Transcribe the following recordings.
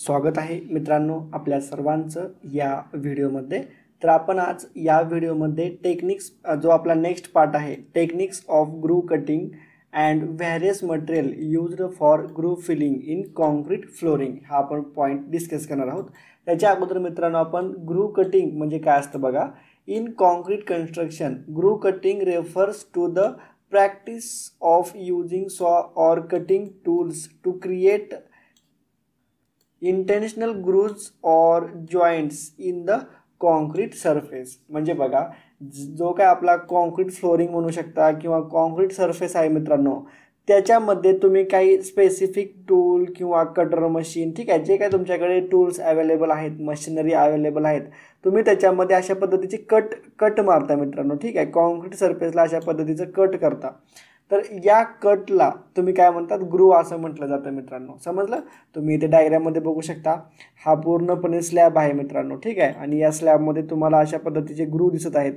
स्वागत आहे मित्रांनो आपल्या सर्वांचं या व्हिडिओमध्ये। तर आपण आज या व्हिडिओमध्ये टेक्निक्स जो आपला नेक्स्ट पार्ट आहे, techniques of groove cutting and various material used for groove feeling in concrete flooring हा आपण पॉईंट डिस्कस करणार आहोत। त्याच्या अगोदर मित्रांनो आपण ग्रूव कटिंग म्हणजे काय असतं बघा। In concrete construction groove cutting refers to the practice of using saw or cutting tools to create intentional grooves or joints in the concrete surface। म्हणजे बघा जो काय आपला कॉन्क्रीट फ्लोरिंग म्हणू शकता किंवा कॉन्क्रीट सरफेस आहे मित्रांनो, त्याच्यामध्ये तुम्ही काही स्पेसिफिक टूल किंवा कटर मशीन, ठीक आहे, जे काय तुमच्याकडे टूल्स अवेलेबल आहेत, मशिनरी अवेलेबल आहेत, तुम्ही त्याच्यामध्ये अशा पद्धतीचे कट मारता मित्रांनो, ठीक आहे, कॉन्क्रीट सरफेसला अशा पद्धतीचं कट करता। तर या कटला तुम्ही काय म्हणतात, ग्रूव असं म्हटलं जातं मित्रांनो। समजलं? तुम्ही इथे डायग्राममध्ये बघू शकता, हा पूर्णपणे स्लॅब आहे मित्रांनो, ठीक आहे, आणि या स्लॅबमध्ये तुम्हाला अशा पद्धतीचे ग्रूव दिसत आहेत।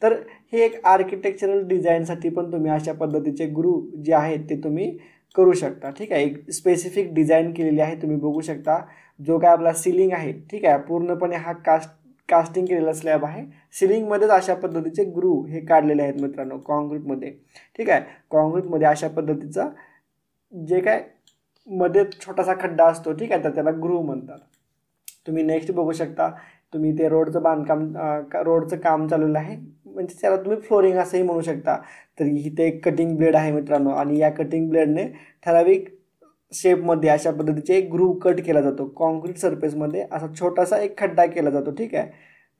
तर हे एक आर्किटेक्चरल डिझाईनसाठी पण तुम्ही अशा पद्धतीचे ग्रूव जे आहेत ते तुम्ही करू शकता, ठीक आहे। एक स्पेसिफिक डिझाईन केलेली आहे, तुम्ही बघू शकता। जो काय आपला सिलिंग आहे, ठीक आहे, पूर्णपणे हा कास्टिंग केलेला स्लॅब आहे। सिलिंगमध्येच अशा पद्धतीचे ग्रूव हे काढलेले आहेत मित्रांनो कॉन्क्रीटमध्ये, ठीक आहे। कॉन्क्रीटमध्ये अशा पद्धतीचा जे काय मध्ये छोटासा खड्डा असतो, ठीक आहे, तर त्याला ग्रूव म्हणतात। तुम्ही नेक्स्ट बघू शकता, तुम्ही ते रोडचं बांधकाम रोडचं काम चालवलं आहे, म्हणजे त्याला तुम्ही फ्लोरिंग असंही म्हणू शकता। तर इथे एक कटिंग ब्लेड आहे मित्रांनो, आणि या कटिंग ब्लेडने ठराविक शेपमध्ये अशा पद्धतीचे एक ग्रूव कट केला जातो कॉन्क्रीट सरफेसमध्ये। असा छोटासा एक खड्डा केला जातो, ठीक आहे,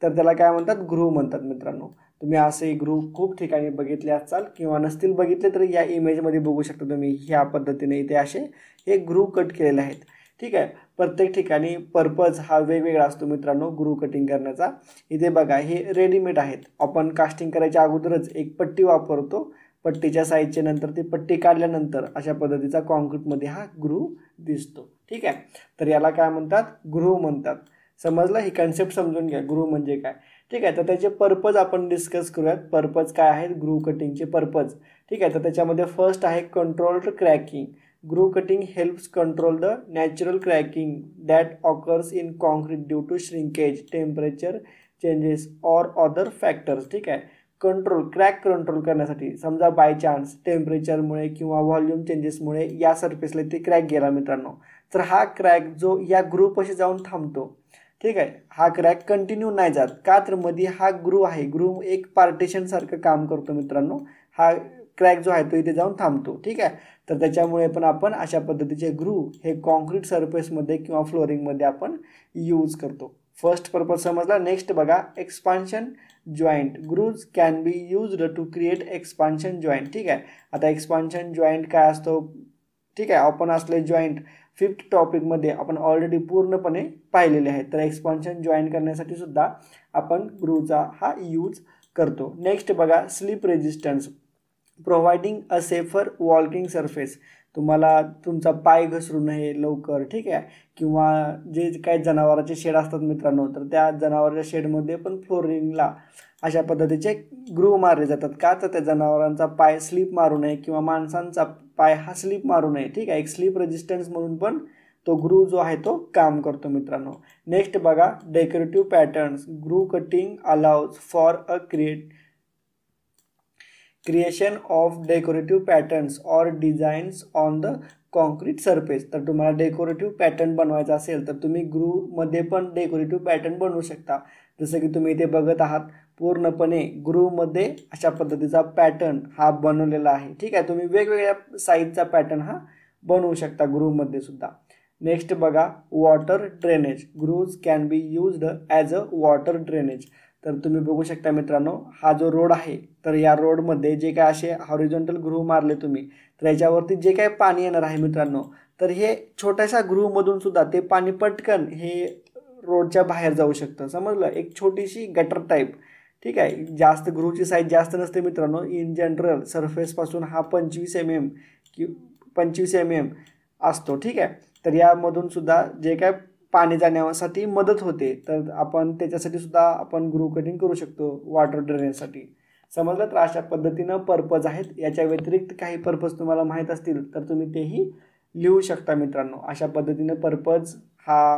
तर त्याला काय म्हणतात, ग्रूव म्हणतात मित्रांनो। तुम्ही असे ग्रूव खूप ठिकाणी बघितले असाल किंवा नसतील बघितले तर या इमेजमध्ये बघू शकता तुम्ही। ह्या पद्धतीने इथे असे हे ग्रूव कट केलेले आहेत, ठीक आहे। प्रत्येक ठिकाणी पर्पज हा वेगवेगळा असतो मित्रांनो ग्रूव कटिंग करण्याचा। इथे बघा हे रेडीमेड आहेत, आपण कास्टिंग करायच्या अगोदरच एक पट्टी वापरतो, पट्टीच्या साईजच्या नंतर ती पट्टी काढल्यानंतर अशा पद्धतीचा कॉन्क्रीटमध्ये हा ग्रूव दिसतो, ठीक आहे। तर याला काय म्हणतात, ग्रूव म्हणतात। समजलं? ही कन्सेप्ट समजून घ्या, ग्रूव म्हणजे काय, ठीक आहे। तर त्याचे पर्पज आपण डिस्कस करूयात। पर्पज काय आहेत ग्रूव कटिंगचे पर्पज, ठीक आहे। तर त्याच्यामध्ये फर्स्ट आहे controlled cracking. Groove cutting helps control the natural cracking that occurs in concrete due to shrinkage, temperature changes और अदर फॅक्टर्स, ठीक आहे। क्रॅक कंट्रोल करण्यासाठी, समजा बाय चान्स टेम्परेचरमुळे किंवा व्हॉल्यूम चेंजेसमुळे या सरफेसला ते क्रॅक गेला मित्रांनो, तर हा क्रॅक जो या ग्रूवपाशी जाऊन थांबतो, ठीक आहे, हा क्रॅक कंटिन्यू नाही जात का, तर मध्ये हा ग्रूव आहे, ग्रूव एक पार्टिशन सारखं काम करतो मित्रांनो। हा क्रॅक जो आहे तो इथे जाऊन थांबतो, ठीक आहे। तर त्याच्यामुळे पण आपण अशा पद्धतीचे ग्रूव हे कॉन्क्रीट सरफेसमध्ये किंवा फ्लोरिंगमध्ये आपण यूज करतो। फर्स्ट पर्पज समजला। नेक्स्ट बघा, expansion joint. Grooves can be used to create expansion joint, ठीक आहे। आता एक्सपान्शन जॉईंट काय असतो, ठीक आहे, आपण असले जॉईंट फिफ्थ टॉपिकमध्ये आपण ऑलरेडी पूर्णपणे पाहिलेले आहेत। तर एक्सपान्शन जॉईंट करण्यासाठी सुद्धा आपण ग्रूवचा हा यूज करतो। नेक्स्ट बघा, slip resistance providing a safer walking surface. तुम्हाला तुमचा पाय घसरू नये लवकर, ठीक आहे, किंवा जे काही जनावरांचे शेड असतात मित्रांनो, तर त्या जनावरांच्या शेडमध्ये पण फ्लोरिंगला अशा पद्धतीचे ग्रूव मारले जातात का, तर त्या जनावरांचा पाय स्लिप मारू नये किंवा माणसांचा पाय हा स्लिप मारू नये, ठीक आहे। एक स्लिप रेजिस्टन्स म्हणून पण तो ग्रूव जो आहे तो काम करतो मित्रांनो। नेक्स्ट बघा, decorative patterns. Groove cutting allows for a creation of decorative patterns और designs on the concrete surface. तर तुम्हाला डेकोरेटिव्ह पॅटर्न बनवायचा असेल तर तुम्ही ग्रूवमध्ये पण डेकोरेटिव्ह पॅटर्न बनवू शकता। जसं की तुम्ही इथे बघत आहात, पूर्णपणे ग्रूवमध्ये अशा पद्धतीचा पॅटर्न हा बनवलेला आहे, ठीक आहे। तुम्ही वेगवेगळ्या साईजचा पॅटर्न हा बनवू शकता ग्रूवमध्ये सुद्धा। नेक्स्ट बघा, water drainage. Grooves can be used as a water drainage. तर तुम्ही बघू शकता मित्रांनो, हा जो रोड आहे, तर या रोडमध्ये जे काय असे हॉरिझॉन्टल ग्रूव मारले तुम्ही, तर याच्यावरती जे काय पाणी येणार आहे मित्रांनो, तर हे छोट्याशा ग्रूवमधून सुद्धा ते पाणी पटकन हे रोडच्या बाहेर जाऊ शकतं। समजलं? एक छोटीशी गटर टाईप, ठीक आहे। जास्त ग्रूवची साईज जास्त नसते मित्रांनो। इन जनरल सरफेसपासून हा 25 mm असतो, ठीक आहे। तर यामधून सुद्धा जे काय पाणी जाण्यासाठी मदत होते, तर आपण त्याच्यासाठी सुद्धा आपण ग्रूव कटिंग करू शकतो वॉटर ड्रेनेजसाठी। समजलं? तर अशा पद्धतीनं पर्पज आहेत। याच्या व्यतिरिक्त काही पर्पज तुम्हाला माहीत असतील तर तुम्ही तेही लिहू शकता मित्रांनो। अशा पद्धतीने पर्पज हा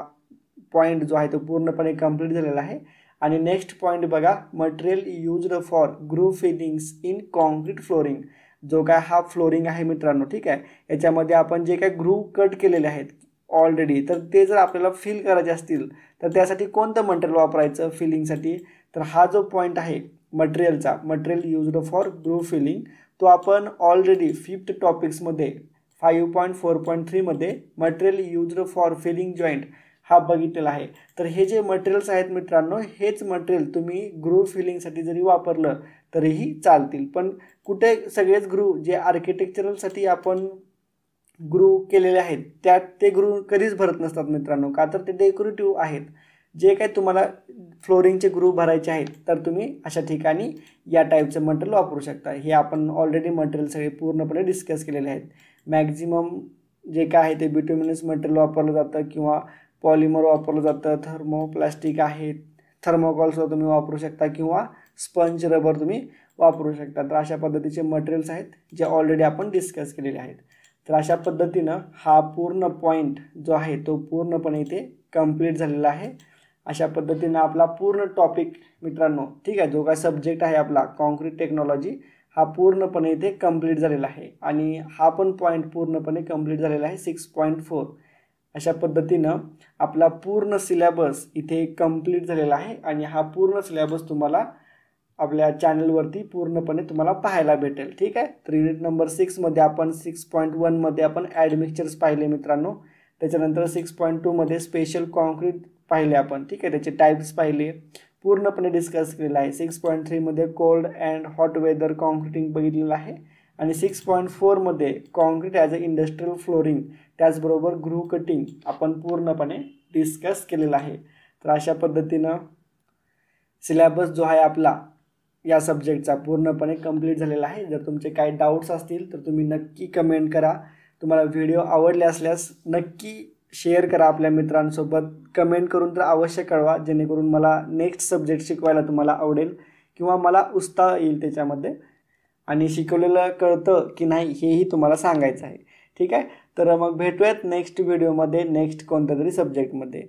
पॉईंट जो आहे तो पूर्णपणे कंप्लीट झालेला आहे. आणि नेक्स्ट पॉईंट बघा, material used for groove fillings in concrete flooring. जो काय हा फ्लोरिंग आहे मित्रांनो, ठीक आहे, याच्यामध्ये आपण जे काय ग्रूव्ह कट केलेले आहेत ऑलरेडी, तर ते जर आपल्याला फिल करायचे असतील तर त्यासाठी कोणतं मटेरियल वापरायचं फिलिंगसाठी, तर हा जो पॉईंट आहे मटेरियलचा, material used for groove filling, तो आपण ऑलरेडी 5th टॉपिक्समध्ये 5.4.3 मध्ये material used for filling joint हा बघितलेला आहे. तर हे जे मटेरियल्स आहेत मित्रांनो, हेच मटेरियल तुम्ही ग्रूव्ह फिलिंगसाठी जरी वापरलं तरीही चालतील. पण कुठे सगळेच ग्रूव्ह जे आर्किटेक्चरलसाठी आपण ग्रूव्ह केलेले आहेत त्यात ते ग्रूव्ह कधीच भरत नसतात मित्रांनो, का तर ते डेकोरेटिव्ह आहेत. जे काही तुम्हाला फ्लोरिंगचे ग्रूव्ह भरायचे आहेत तर तुम्ही अशा ठिकाणी या टाईपचं मटेरियल वापरू शकता. हे आपण ऑलरेडी मटेरियल सगळे पूर्णपणे डिस्कस केलेले आहेत. मॅक्झिमम जे काय आहे ते बिट्युमिनस मटेरियल वापरलं जातं किंवा पॉलिमर वापरलं जातं, थर्मोप्लास्टिक आहे, थर्मोकॉलसुद्धा तुम्ही वापरू शकता किंवा स्पंज रबर तुम्ही वापरू शकता. तर अशा पद्धतीचे मटेरियल्स आहेत जे ऑलरेडी आपण डिस्कस केलेले आहेत. तर अशा पद्धतीनं हा पूर्ण पॉईंट जो आहे तो पूर्णपणे इथे कंप्लीट झालेला आहे. अशा पद्धतीनं आपला पूर्ण टॉपिक मित्रांनो, ठीक आहे, जो काय सब्जेक्ट आहे आपला कॉन्क्रीट टेक्नॉलॉजी, हा पूर्णपणे इथे कंप्लीट झालेला आहे. आणि हा पण पॉईंट पूर्णपणे कंप्लीट झालेला आहे 6.4. अशा पद्धतीनं आपला पूर्ण सिलेबस इथे कंप्लीट झालेला आहे. आणि हा पूर्ण सिलेबस तुम्हाला आपल्या चॅनलवरती पूर्णपणे तुम्हाला पाहायला भेटेल, ठीक आहे. तर युनिट नंबर 6मध्ये आपण 6.1 मध्ये आपण ॲडमिक्चर्स पाहिले मित्रांनो. त्याच्यानंतर 6.2 मध्ये स्पेशल कॉन्क्रीट पाहिले आपण, ठीक आहे, त्याचे टाईप्स पाहिले, पूर्णपणे डिस्कस केलेला आहे. 6.3 मध्ये cold and hot weather concreting बघितलेलं आहे. आणि 6.4 मध्ये concrete as a industrial flooring, त्याचबरोबर ग्रूव्ह कटिंग आपण पूर्णपणे डिस्कस केलेला आहे. तर अशा पद्धतीनं सिलेबस जो आहे आपला या सब्जेक्टचा पूर्णपणे कंप्लीट झालेला आहे. जर तुमचे काही डाऊट्स असतील तर तुम्ही नक्की कमेंट करा. तुम्हाला व्हिडिओ आवडले असल्यास नक्की शेअर करा आपल्या मित्रांसोबत, कमेंट करून तर अवश्य कळवा, जेणेकरून मला नेक्स्ट सब्जेक्ट शिकवायला तुम्हाला आवडेल किंवा मला उत्साह येईल त्याच्यामध्ये. आणि शिकवलेलं कळतं की नाही हेही तुम्हाला सांगायचं आहे, ठीक आहे. तर मग भेटूयात नेक्स्ट व्हिडिओमध्ये नेक्स्ट कोणत्या तरी सब्जेक्टमध्ये.